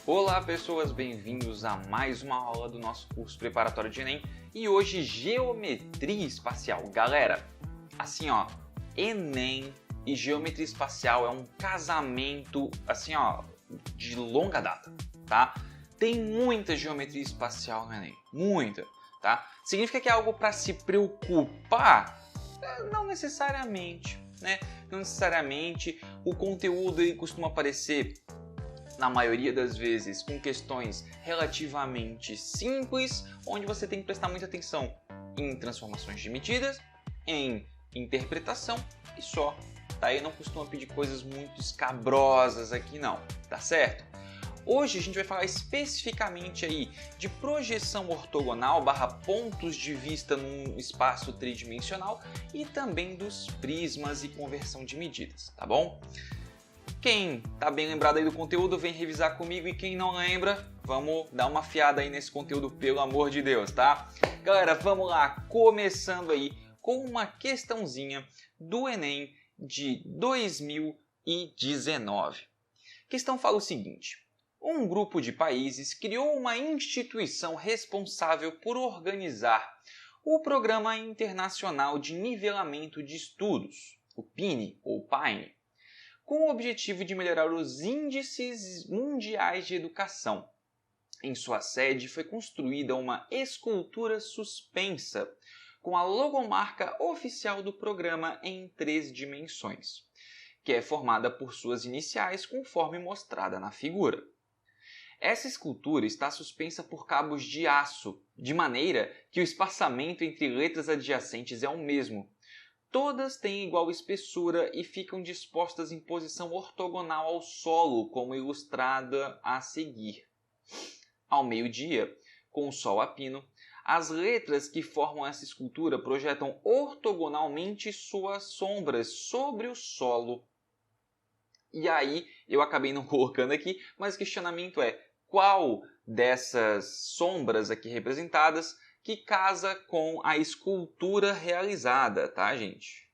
Olá pessoas, bem-vindos a mais uma aula do nosso curso preparatório de Enem e hoje Geometria Espacial. Galera, assim ó, Enem e Geometria Espacial é um casamento assim ó, de longa data, tá? Tem muita Geometria Espacial no Enem, muita, tá? Significa que é algo para se preocupar? Não necessariamente, né? Não necessariamente, o conteúdo aí costuma aparecer na maioria das vezes com questões relativamente simples, onde você tem que prestar muita atenção em transformações de medidas, em interpretação e só. Tá? Eu não costumo pedir coisas muito escabrosas aqui não, tá certo? Hoje a gente vai falar especificamente aí de projeção ortogonal / pontos de vista num espaço tridimensional e também dos prismas e conversão de medidas, tá bom? Quem tá bem lembrado aí do conteúdo, vem revisar comigo, e quem não lembra, vamos dar uma afiada aí nesse conteúdo, pelo amor de Deus, tá? Galera, vamos lá, começando aí com uma questãozinha do Enem de 2019. A questão fala o seguinte: um grupo de países criou uma instituição responsável por organizar o Programa Internacional de Nivelamento de Estudos, o PINE ou PAINE, com o objetivo de melhorar os índices mundiais de educação. Em sua sede foi construída uma escultura suspensa, com a logomarca oficial do programa em 3 dimensões, que é formada por suas iniciais conforme mostrada na figura. Essa escultura está suspensa por cabos de aço, de maneira que o espaçamento entre letras adjacentes é o mesmo. Todas têm igual espessura e ficam dispostas em posição ortogonal ao solo, como ilustrada a seguir. Ao meio-dia, com o sol a pino, as letras que formam essa escultura projetam ortogonalmente suas sombras sobre o solo. E aí, eu acabei não colocando aqui, mas o questionamento é: qual dessas sombras aqui representadas que casa com a escultura realizada, tá, gente?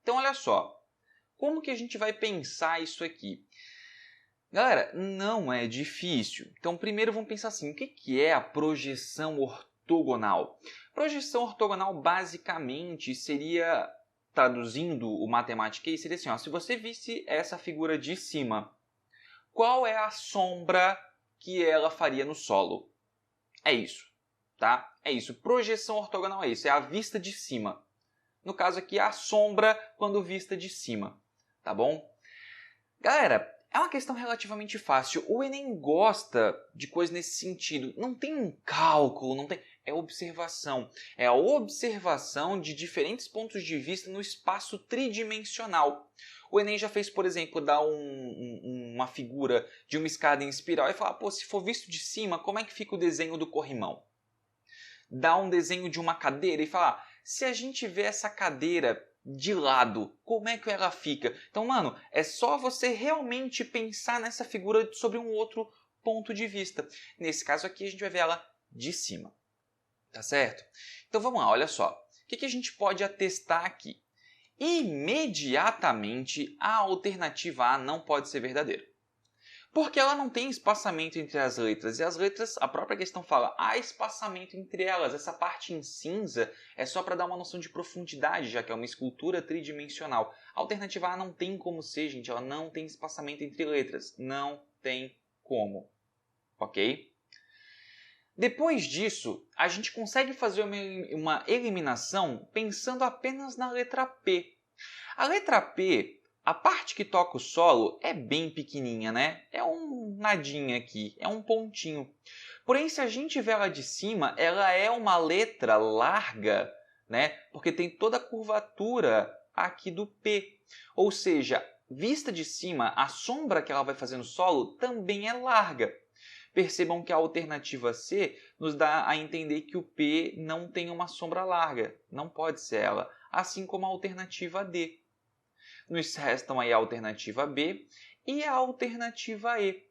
Então, olha só, como que a gente vai pensar isso aqui? Galera, não é difícil. Então, primeiro vamos pensar assim, o que é a projeção ortogonal? Projeção ortogonal, basicamente, seria, traduzindo o matemática, seria assim, ó, se você visse essa figura de cima, qual é a sombra que ela faria no solo? É isso. Tá? É isso, projeção ortogonal é isso, é a vista de cima. No caso aqui, a sombra quando vista de cima, tá bom? Galera, é uma questão relativamente fácil. O Enem gosta de coisas nesse sentido. Não tem um cálculo, não tem... É observação. É a observação de diferentes pontos de vista no espaço tridimensional. O Enem já fez, por exemplo, dar uma figura de uma escada em espiral e falar, pô, se for visto de cima, como é que fica o desenho do corrimão? Dar um desenho de uma cadeira e falar, se a gente vê essa cadeira de lado, como é que ela fica? Então, mano, é só você realmente pensar nessa figura sobre um outro ponto de vista. Nesse caso aqui, a gente vai ver ela de cima. Tá certo? Então, vamos lá, olha só. O que a gente pode atestar aqui? Imediatamente, a alternativa A não pode ser verdadeira. Porque ela não tem espaçamento entre as letras, e as letras, a própria questão fala, há espaçamento entre elas. Essa parte em cinza é só para dar uma noção de profundidade, já que é uma escultura tridimensional. A alternativa A não tem como ser, gente, ela não tem espaçamento entre letras. Não tem como. Ok? Depois disso, a gente consegue fazer uma eliminação pensando apenas na letra P. A letra P, a parte que toca o solo é bem pequenininha, né? É um nadinha aqui, é um pontinho. Porém, se a gente vê ela de cima, ela é uma letra larga, né? Porque tem toda a curvatura aqui do P. Ou seja, vista de cima, a sombra que ela vai fazer no solo também é larga. Percebam que a alternativa C nos dá a entender que o P não tem uma sombra larga, não pode ser ela, assim como a alternativa D. Nos restam aí a alternativa B e a alternativa E.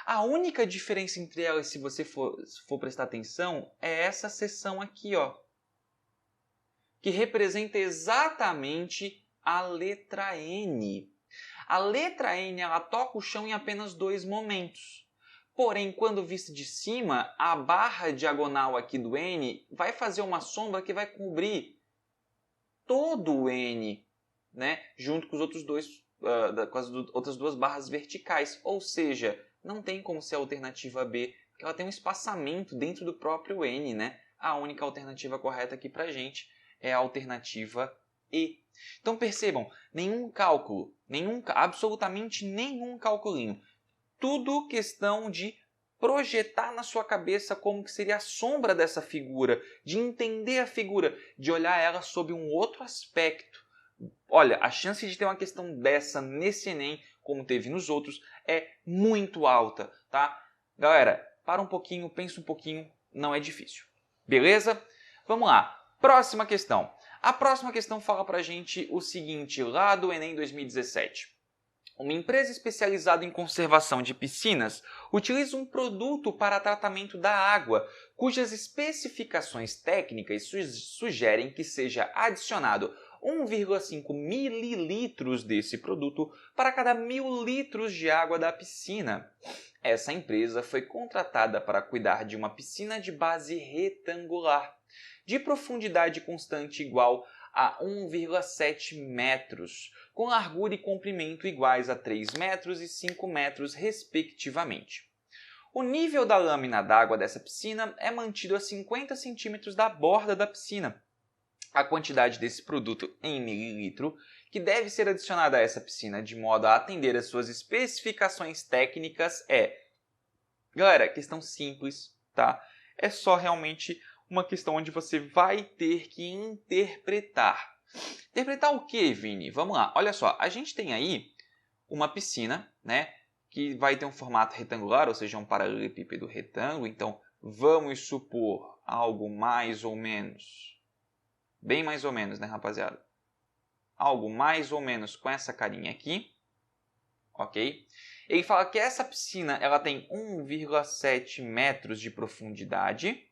A única diferença entre elas, se você for prestar atenção, é essa seção aqui, ó, que representa exatamente a letra N. A letra N ela toca o chão em apenas 2 momentos. Porém, quando vista de cima, a barra diagonal aqui do n vai fazer uma sombra que vai cobrir todo o n, né? Junto com os outros dois, com as outras duas barras verticais. Ou seja, não tem como ser a alternativa B, porque ela tem um espaçamento dentro do próprio n, né? A única alternativa correta aqui pra gente é a alternativa E. Então percebam, nenhum cálculo, absolutamente nenhum calculinho. Tudo questão de projetar na sua cabeça como que seria a sombra dessa figura, de entender a figura, de olhar ela sob um outro aspecto. Olha, a chance de ter uma questão dessa nesse Enem, como teve nos outros, é muito alta, tá? Galera, para um pouquinho, pensa um pouquinho, não é difícil. Beleza? Vamos lá. Próxima questão. A próxima questão fala pra gente o seguinte, lá do Enem 2017. Uma empresa especializada em conservação de piscinas utiliza um produto para tratamento da água, cujas especificações técnicas sugerem que seja adicionado 1,5 mililitros desse produto para cada 1.000 litros de água da piscina. Essa empresa foi contratada para cuidar de uma piscina de base retangular, de profundidade constante igual a 1,7 metros, com largura e comprimento iguais a 3 metros e 5 metros, respectivamente. O nível da lâmina d'água dessa piscina é mantido a 50 centímetros da borda da piscina. A quantidade desse produto em mililitro, que deve ser adicionada a essa piscina de modo a atender às suas especificações técnicas é... Galera, questão simples, tá? É só realmente uma questão onde você vai ter que interpretar. Interpretar o que, Vini? Vamos lá. Olha só, a gente tem aí uma piscina, né, que vai ter um formato retangular, ou seja, um paralelepípedo retângulo. Então, vamos supor algo mais ou menos, bem mais ou menos, né, rapaziada? Algo mais ou menos com essa carinha aqui, ok? Ele fala que essa piscina ela tem 1,7 metros de profundidade.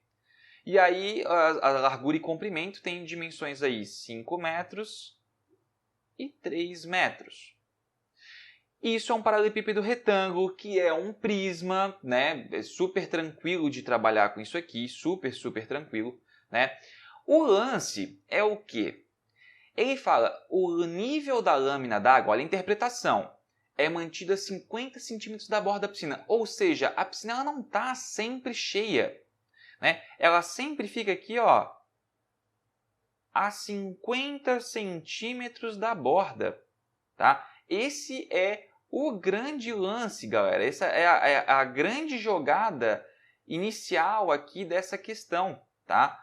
E aí, a largura e comprimento tem dimensões aí 5 metros e 3 metros. Isso é um paralelepípedo retângulo, que é um prisma, né? É super tranquilo de trabalhar com isso aqui, super tranquilo, né? O lance é o quê? Ele fala, o nível da lâmina d'água, olha a interpretação, é mantido a 50 centímetros da borda da piscina. Ou seja, a piscina ela não está sempre cheia. Né? Ela sempre fica aqui, ó, a 50 centímetros da borda, tá? Esse é o grande lance, galera. Essa é a grande jogada inicial aqui dessa questão, tá?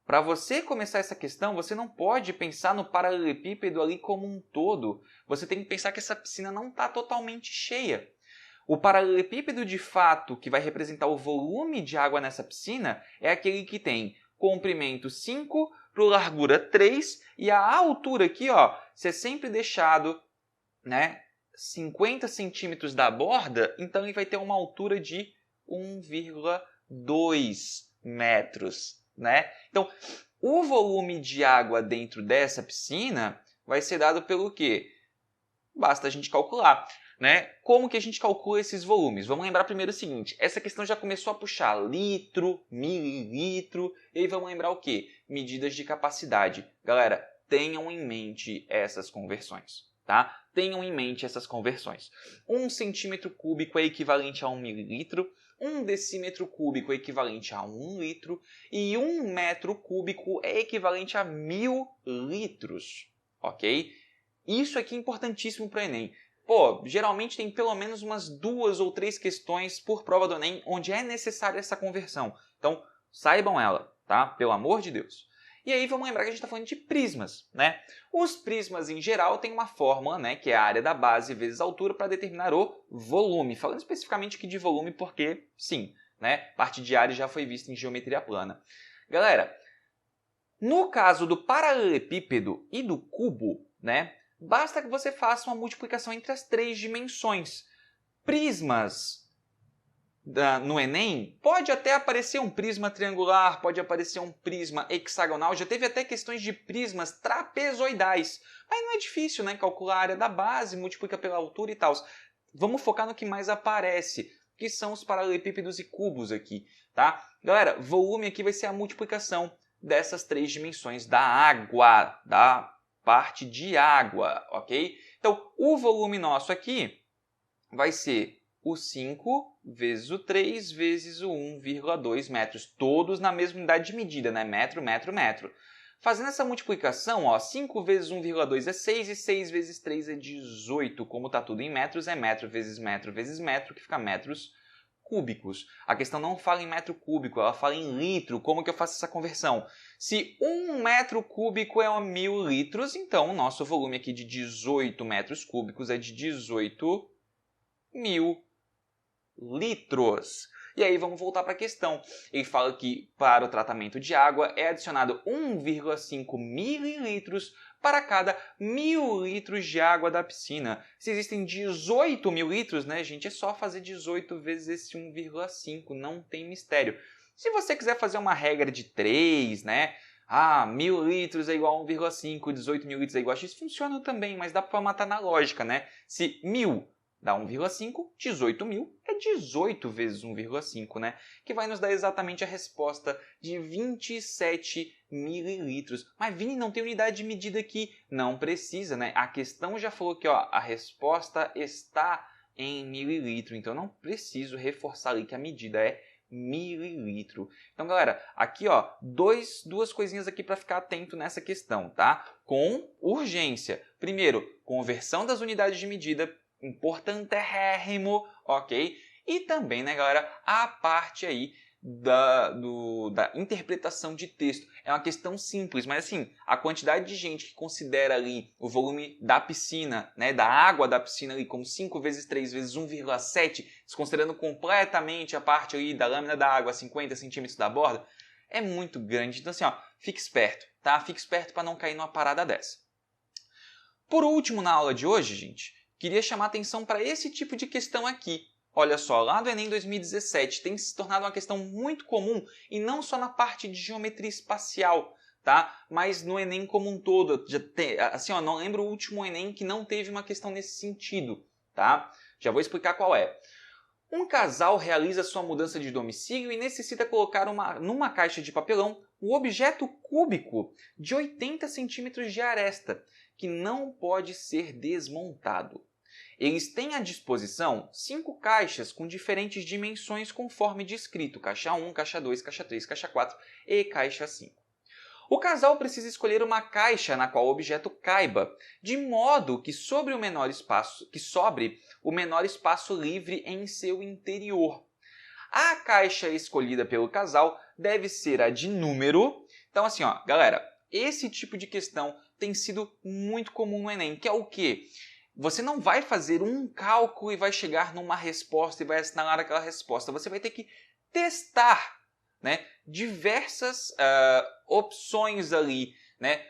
Para você começar essa questão, você não pode pensar no paralelepípedo ali como um todo. Você tem que pensar que essa piscina não está totalmente cheia. O paralelepípedo de fato, que vai representar o volume de água nessa piscina, é aquele que tem comprimento 5, largura 3 e a altura aqui, ó, se é sempre deixado, né, 50 centímetros da borda, então ele vai ter uma altura de 1,2 metros, né? Então, o volume de água dentro dessa piscina vai ser dado pelo quê? Basta a gente calcular. Né? Como que a gente calcula esses volumes? Vamos lembrar primeiro o seguinte, essa questão já começou a puxar litro, mililitro, e aí vamos lembrar o quê? Medidas de capacidade. Galera, tenham em mente essas conversões, tá? Tenham em mente essas conversões. 1 centímetro cúbico é equivalente a 1 mililitro, 1 decímetro cúbico é equivalente a 1 litro, e 1 metro cúbico é equivalente a 1.000 litros, ok? Isso aqui é importantíssimo para o Enem. Pô, geralmente tem pelo menos umas 2 ou 3 questões por prova do Enem onde é necessária essa conversão. Então, saibam ela, tá? Pelo amor de Deus. E aí vamos lembrar que a gente está falando de prismas, né? Os prismas, em geral, têm uma fórmula, né? Que é a área da base vezes a altura para determinar o volume. Falando especificamente aqui de volume porque, sim, né? Parte de área já foi vista em geometria plana. Galera, no caso do paralelepípedo e do cubo, né? Basta que você faça uma multiplicação entre as 3 dimensões. Prismas no Enem, pode até aparecer um prisma triangular, pode aparecer um prisma hexagonal, já teve até questões de prismas trapezoidais. Mas não é difícil, né? Calcular a área da base, multiplica pela altura e tal. Vamos focar no que mais aparece. que são os paralelepípedos e cubos aqui, tá? Galera, volume aqui vai ser a multiplicação dessas três dimensões da água, da parte de água, ok? Então, o volume nosso aqui vai ser o 5 vezes o 3 vezes o 1,2 metros, todos na mesma unidade de medida, né? Metro, metro, metro. Fazendo essa multiplicação, ó, 5 vezes 1,2 é 6 e 6 vezes 3 é 18. Como está tudo em metros, é metro vezes metro, que fica metros cúbicos. A questão não fala em metro cúbico, ela fala em litro. Como que eu faço essa conversão? Se 1 metro cúbico é 1000 litros, então o nosso volume aqui de 18 metros cúbicos é de 18 mil litros. E aí vamos voltar para a questão. Ele fala que para o tratamento de água é adicionado 1,5 mililitros para cada 1000 litros de água da piscina. Se existem 18 mil litros, né, gente, é só fazer 18 vezes esse 1,5, não tem mistério. Se você quiser fazer uma regra de 3, né, 1000 litros é igual a 1,5, 18 mil litros é igual a X, funciona também, mas dá para matar na lógica, né? Se 1000 dá 1,5, 18 mil é 18 vezes 1,5, né? Que vai nos dar exatamente a resposta de 27 mililitros. Mas, Vini, não tem unidade de medida aqui. Não precisa, né? A questão já falou que ó, a resposta está em mililitro. Então, não preciso reforçar ali que a medida é mililitro. Então, galera, aqui ó, duas coisinhas aqui para ficar atento nessa questão, tá? Com urgência. Primeiro, conversão das unidades de medida, importantérrimo, ok? E também, né, galera, a parte aí da interpretação de texto. É uma questão simples, mas assim, a quantidade de gente que considera ali o volume da piscina, né, da água da piscina ali como 5 vezes 3 vezes 1,7, desconsiderando completamente a parte ali da lâmina da água, 50 centímetros da borda, é muito grande. Então assim, ó, fique esperto, tá? Fique esperto para não cair numa parada dessa. Por último, na aula de hoje, gente, queria chamar atenção para esse tipo de questão aqui. Olha só, lá do Enem 2017 tem se tornado uma questão muito comum e não só na parte de geometria espacial, tá? Mas no Enem como um todo. Assim, ó, não lembro o último Enem que não teve uma questão nesse sentido, tá? Já vou explicar qual é. Um casal realiza sua mudança de domicílio e necessita colocar numa caixa de papelão um objeto cúbico de 80 centímetros de aresta, que não pode ser desmontado. Eles têm à disposição 5 caixas com diferentes dimensões conforme descrito, caixa 1, caixa 2, caixa 3, caixa 4 e caixa 5. O casal precisa escolher uma caixa na qual o objeto caiba, de modo que sobre o menor espaço, sobre o menor espaço livre em seu interior. A caixa escolhida pelo casal deve ser a de número. Então assim, ó, galera, esse tipo de questão tem sido muito comum no Enem, que é o quê? Você não vai fazer um cálculo e vai chegar numa resposta e vai assinalar aquela resposta. Você vai ter que testar, né, diversas opções ali, né?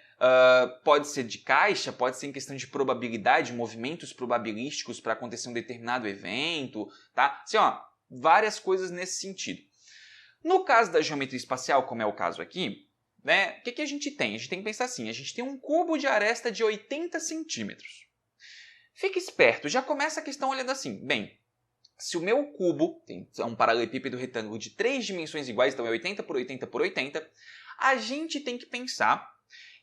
Pode ser de caixa, pode ser em questão de probabilidade, movimentos probabilísticos para acontecer um determinado evento, tá? Assim, ó, várias coisas nesse sentido. No caso da geometria espacial, como é o caso aqui, né, o que a gente tem? A gente tem que pensar assim, a gente tem um cubo de aresta de 80 centímetros. Fique esperto, já começa a questão olhando assim, bem, se o meu cubo é um paralelepípedo retângulo de 3 dimensões iguais, então é 80 por 80 por 80, a gente tem que pensar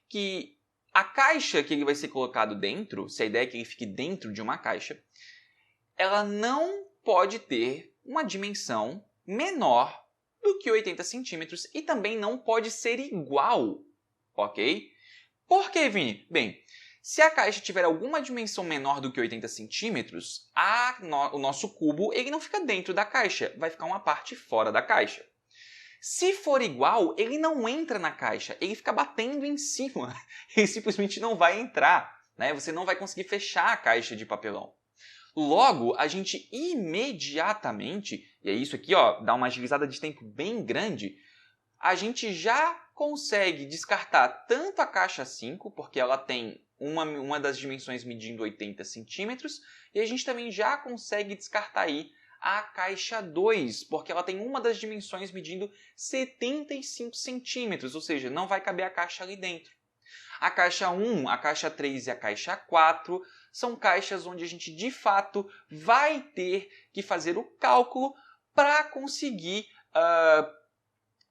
que a caixa que ele vai ser colocado dentro, se a ideia é que ele fique dentro de uma caixa, ela não pode ter uma dimensão menor do que 80 centímetros e também não pode ser igual, ok? Por que, Vini? Bem, se a caixa tiver alguma dimensão menor do que 80 centímetros, o nosso cubo ele não fica dentro da caixa, vai ficar uma parte fora da caixa. Se for igual, ele não entra na caixa, ele fica batendo em cima, ele simplesmente não vai entrar, né? Você não vai conseguir fechar a caixa de papelão. Logo, a gente imediatamente, e é isso aqui, ó, dá uma agilizada de tempo bem grande, a gente já consegue descartar tanto a caixa 5, porque ela tem uma das dimensões medindo 80 centímetros, e a gente também já consegue descartar aí a caixa 2, porque ela tem uma das dimensões medindo 75 centímetros, ou seja, não vai caber a caixa ali dentro. A caixa 1, a caixa 3 e a caixa 4 são caixas onde a gente, de fato, vai ter que fazer o cálculo para conseguir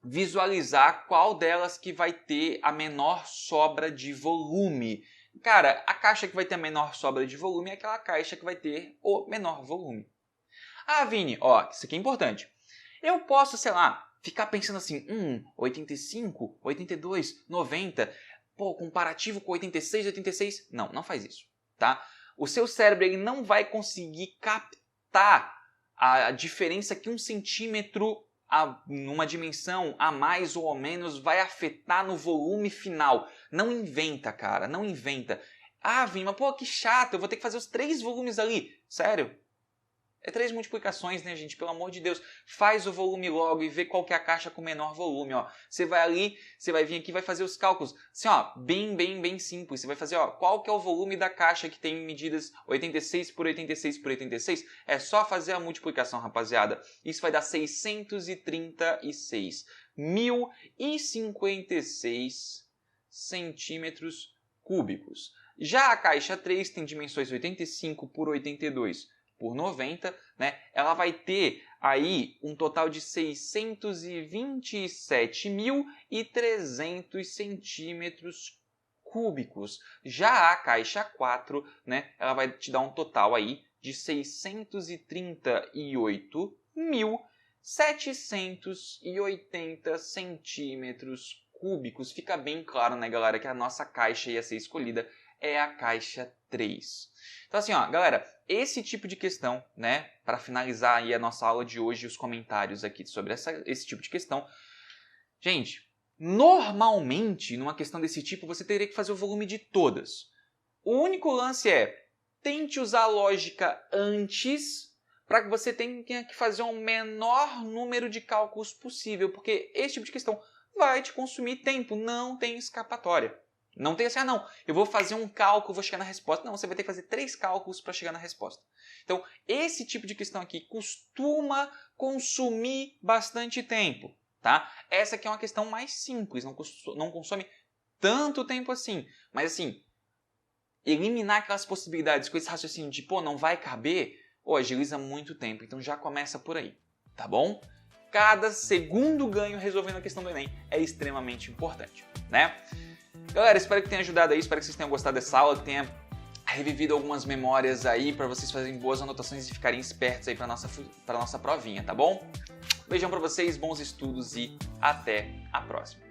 visualizar qual delas que vai ter a menor sobra de volume. Cara, a caixa que vai ter a menor sobra de volume é aquela caixa que vai ter o menor volume. Ah, Vini, ó, isso aqui é importante. Eu posso, sei lá, ficar pensando assim, 85, 82, 90, pô, comparativo com 86, 86. Não, não faz isso, tá? O seu cérebro ele não vai conseguir captar a diferença que 1 centímetro numa dimensão a mais ou a menos vai afetar no volume final. Não inventa, cara, não inventa. Ah, Vini, mas pô, que chato, eu vou ter que fazer os 3 volumes ali. Sério? É 3 multiplicações, né, gente? Pelo amor de Deus. Faz o volume logo e vê qual que é a caixa com menor volume, ó. Você vai ali, você vai vir aqui e vai fazer os cálculos. Assim, ó, bem simples. Você vai fazer, ó, qual que é o volume da caixa que tem medidas 86 por 86 por 86. É só fazer a multiplicação, rapaziada. Isso vai dar 636. 1056 centímetros cúbicos. Já a caixa 3 tem dimensões 85 por 82 por 90, né? Ela vai ter aí um total de 627.300 centímetros cúbicos. Já a caixa 4, né? Ela vai te dar um total aí de 638.780 centímetros cúbicos. Fica bem claro, né, galera, que a nossa caixa ia ser escolhida é a caixa 3. Então assim, ó, galera, esse tipo de questão, né, para finalizar aí a nossa aula de hoje e os comentários aqui sobre esse tipo de questão, gente, normalmente, numa questão desse tipo, você teria que fazer o volume de todas. O único lance é, tente usar a lógica antes para que você tenha que fazer um menor número de cálculos possível, porque esse tipo de questão vai te consumir tempo, não tem escapatória. Não tem assim, ah não, eu vou fazer um cálculo, vou chegar na resposta. Não, você vai ter que fazer 3 cálculos para chegar na resposta. Então, esse tipo de questão aqui costuma consumir bastante tempo, tá? Essa aqui é uma questão mais simples, não consome tanto tempo assim. Mas assim, eliminar aquelas possibilidades com esse raciocínio de, pô, não vai caber, agiliza muito tempo. Então já começa por aí, tá bom? Cada segundo ganho resolvendo a questão do Enem é extremamente importante, né? Galera, espero que tenha ajudado aí, espero que vocês tenham gostado dessa aula, que tenha revivido algumas memórias aí para vocês fazerem boas anotações e ficarem espertos aí para nossa provinha, tá bom? Beijão para vocês, bons estudos e até a próxima.